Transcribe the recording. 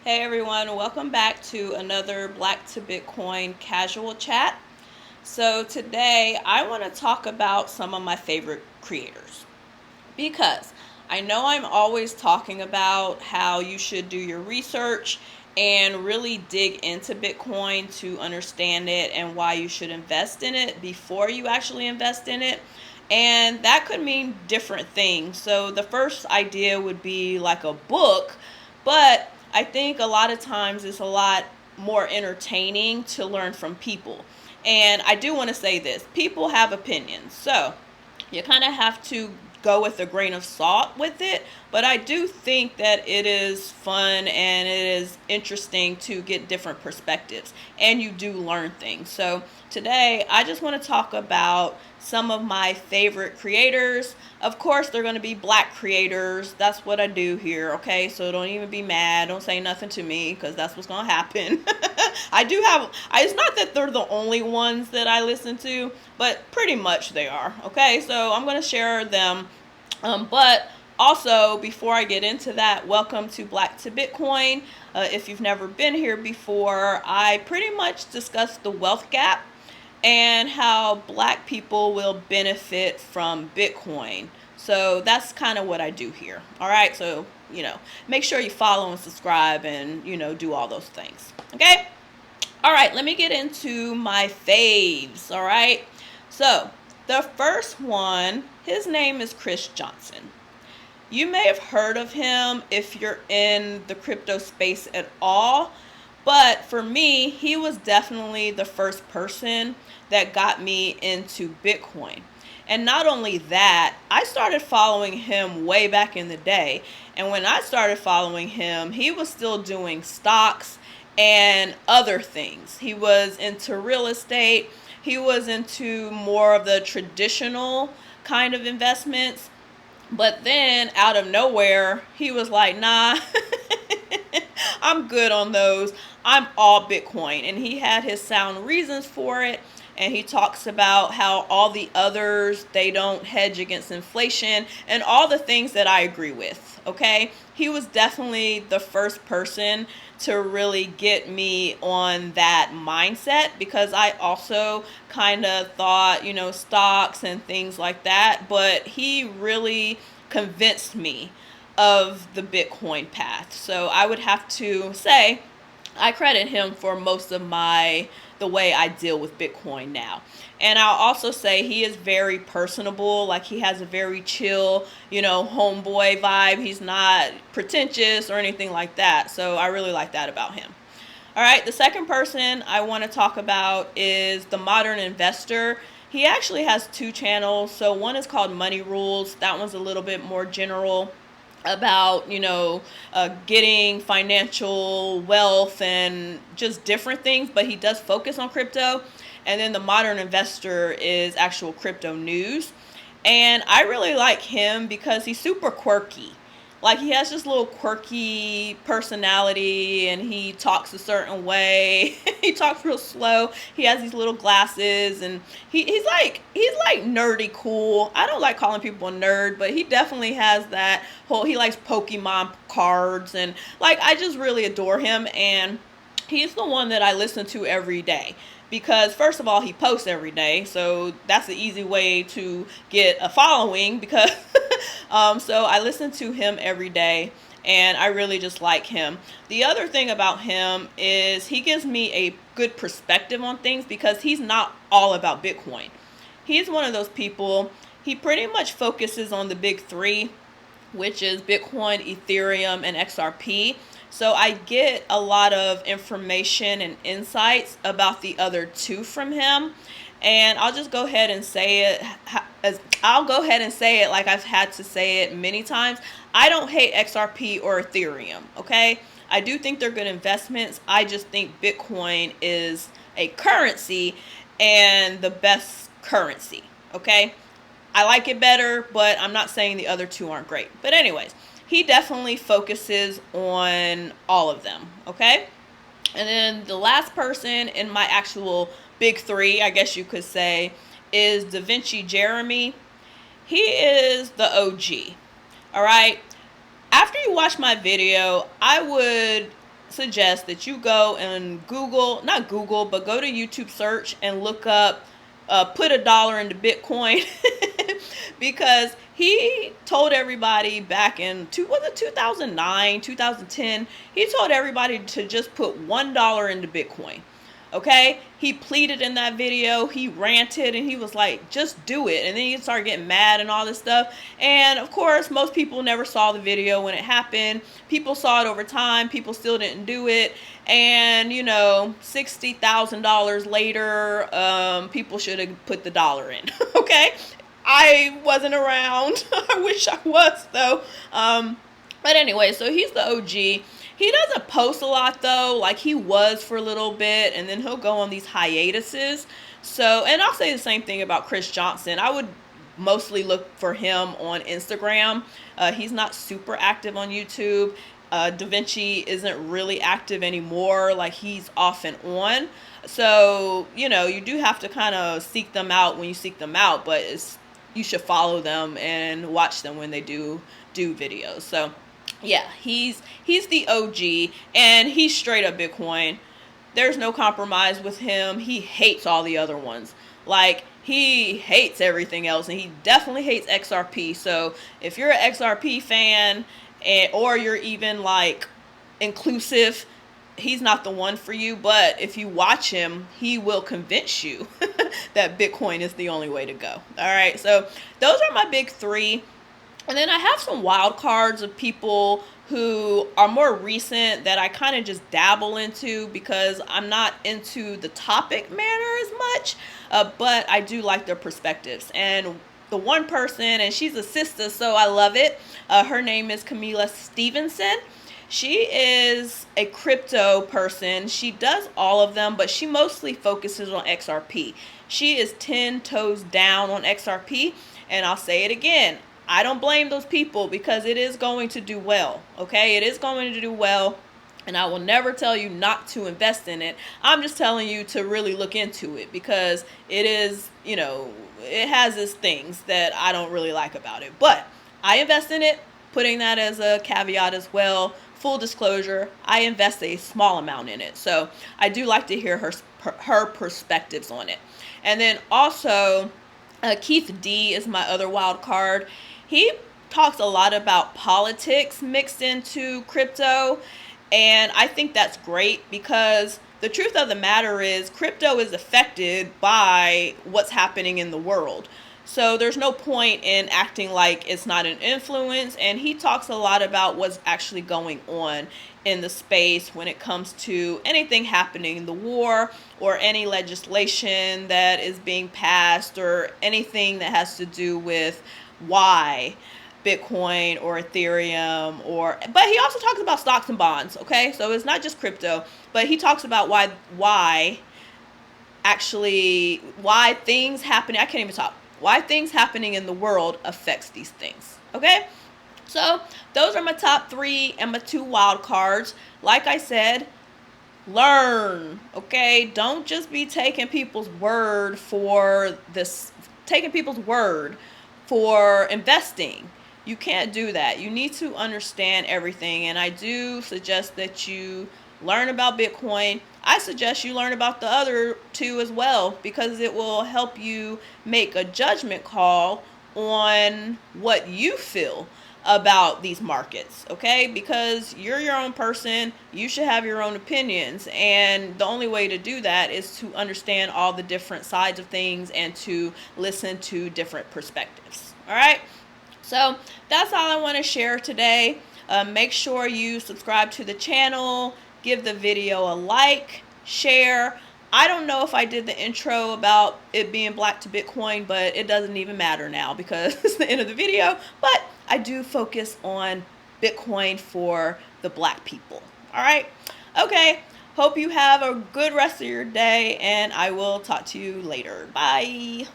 Hey everyone, welcome back to another Black to Bitcoin casual chat. So today I want to talk about some of my favorite creators because I know I'm always talking about how you should do your research and really dig into Bitcoin to understand it and why you should invest in it before you actually invest in it. And that could mean different things. So the first idea would be like a book, but I think a lot of times it's a lot more entertaining to learn from people. And I do want to say this, people have opinions. So you kind of have to go with a grain of salt with it, but I do think that it is fun and it is interesting to get different perspectives and you do learn things. So today I just want to talk about some of my favorite creators. Of course they're going to be Black creators. That's what I do here, okay? So don't even be mad, don't say nothing to me, because that's what's going to happen. I do have, it's not that they're the only ones that I listen to, but pretty much they are, okay? So I'm going to share them, but also, before I get into that, welcome to Black to Bitcoin. If you've never been here before, I pretty much discuss the wealth gap and how Black people will benefit from Bitcoin. So that's kind of what I do here. All right, so, make sure you follow and subscribe and, do all those things. Okay? All right, let me get into my faves. All right, so the first one, his name is Chris Johnson. You may have heard of him if you're in the crypto space at all, but for me, he was definitely the first person that got me into Bitcoin. And not only that, I started following him way back in the day. And when I started following him, he was still doing stocks and other things. He was into real estate. He was into more of the traditional kind of investments. But then out of nowhere, he was like, nah, I'm good on those. I'm all Bitcoin. And he had his sound reasons for it. And he talks about how all the others, they don't hedge against inflation and all the things that I agree with, okay? He was definitely the first person to really get me on that mindset, because I also kind of thought, stocks and things like that, but he really convinced me of the Bitcoin path. So I would have to say I credit him for most of the way I deal with Bitcoin now. And I'll also say he is very personable. Like, he has a very chill, homeboy vibe. He's not pretentious or anything like that. So I really like that about him. All right, the second person I want to talk about is the modern investor. He actually has two channels. So one is called Money Rules. That one's a little bit more general about getting financial wealth and just different things, but he does focus on crypto. And then the modern investor is actual crypto news, and I really like him because he's super quirky. Like, he has this little quirky personality and he talks a certain way. He talks real slow. He has these little glasses and he's like nerdy cool. I don't like calling people a nerd, but he definitely has that whole, he likes Pokemon cards, and like, I just really adore him. And he's the one that I listen to every day. Because first of all, he posts every day, so that's an easy way to get a following. Because so I listen to him every day, and I really just like him. The other thing about him is he gives me a good perspective on things, because he's not all about Bitcoin. He's one of those people, he pretty much focuses on the big three, which is Bitcoin, Ethereum, and XRP. So I get a lot of information and insights about the other two from him. And I'll just go ahead and say it. I'll go ahead and say it like I've had to say it many times. I don't hate XRP or Ethereum, okay? I do think they're good investments. I just think Bitcoin is a currency and the best currency, okay? I like it better, but I'm not saying the other two aren't great. But anyways, he definitely focuses on all of them, okay? And then the last person in my actual big three, I guess you could say, is Davinci Jeremie. He is the OG, all right? After you watch my video, I would suggest that you go and not Google, but go to YouTube search and look up, put $1 into Bitcoin, because he told everybody back in 2009, 2010, he told everybody to just put $1 into Bitcoin. Okay, he pleaded in that video, he ranted, and he was like, just do it. And then he started getting mad and all this stuff. And of course, most people never saw the video when it happened. People saw it over time, people still didn't do it. And you know, $60,000 later, people should have put the dollar in. Okay, I wasn't around. I wish I was though. But anyway, so he's the OG. He doesn't post a lot though, like he was for a little bit, and then he'll go on these hiatuses. So, and I'll say the same thing about Chris Johnson. I would mostly look for him on Instagram. He's not super active on YouTube. Davinci isn't really active anymore, like he's off and on. So, you know, you do have to kind of seek them out when you seek them out, but you should follow them and watch them when they do videos. So yeah, he's the OG, and he's straight up Bitcoin. There's no compromise with him. He hates all the other ones. Like, he hates everything else, and he definitely hates XRP. So if you're an XRP fan, or you're even like inclusive, he's not the one for you. But if you watch him, he will convince you that Bitcoin is the only way to go. All right, so those are my big three. And then I have some wild cards of people who are more recent that I kind of just dabble into because I'm not into the topic matter as much, but I do like their perspectives. And the one person, and she's a sister, so I love it. Her name is Kamillah Stevenson. She is a crypto person. She does all of them, but she mostly focuses on XRP. She is 10 toes down on XRP, and I'll say it again. I don't blame those people because it is going to do well, okay? It is going to do well, and I will never tell you not to invest in it. I'm just telling you to really look into it because it is, you know, it has its things that I don't really like about it. But I invest in it, putting that as a caveat as well. Full disclosure, I invest a small amount in it. So I do like to hear her perspectives on it. And then also, Keith D is my other wild card. He talks a lot about politics mixed into crypto, and I think that's great because the truth of the matter is crypto is affected by what's happening in the world. So there's no point in acting like it's not an influence, and he talks a lot about what's actually going on in the space when it comes to anything happening in the war or any legislation that is being passed or anything that has to do with why Bitcoin or Ethereum but he also talks about stocks and bonds, okay? So it's not just crypto, but he talks about why things happening, why things happening in the world affects these things, okay? So those are my top three and my two wild cards. Like I said, learn, okay? Don't just be taking people's word for investing. You can't do that. You need to understand everything, and I do suggest that you learn about Bitcoin. I suggest you learn about the other two as well because it will help you make a judgment call on what you feel about these markets, okay? Because you're your own person, you should have your own opinions, and the only way to do that is to understand all the different sides of things and to listen to different perspectives. All right, so that's all I want to share today. Make sure you subscribe to the channel, give the video a like, share. I don't know if I did the intro about it being black to Bitcoin, but it doesn't even matter now because it's the end of the video. But I do focus on Bitcoin for the black people. All right. Okay. Hope you have a good rest of your day, and I will talk to you later. Bye.